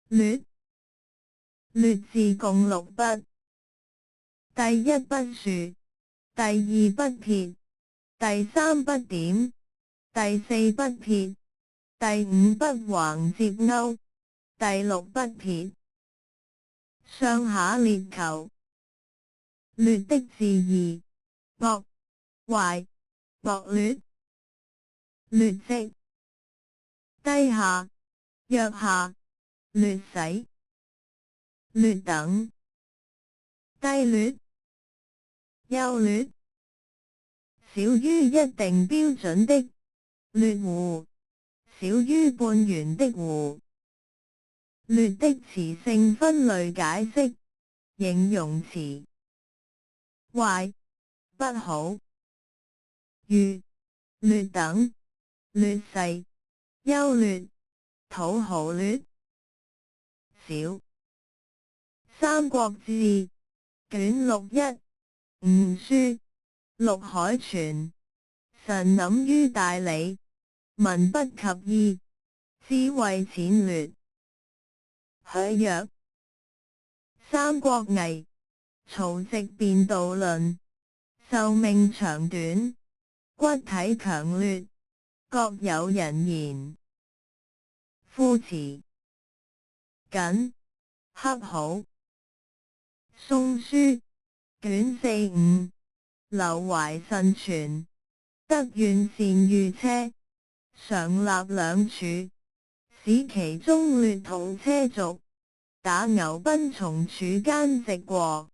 劣，劣字共6筆。第一不豎，第二不撇，第三不點，第四不撇，第五不橫接勾，第六不撇。上下列求。劣的字義：惡、壞、惡劣。劣跡：低下、弱下、劣勢。劣等：低劣、優劣。少於一定標準的，劣戶；少於半圓的戶。劣的詞性分類解釋：形容詞：壞、不好。如劣等、劣勢、優劣、土豪劣。少。三國志卷61吳書陸海泉神諗於大理，文不及義，智慧淺劣。許曰：三國危，曹植辯道論，壽命長短，骨體強劣，各有人言。副詞：謹、克好。宋書卷45劉懷慎傳，德願善御車，常立兩柱，使其中劣同車軸，打牛奔從柱間直過。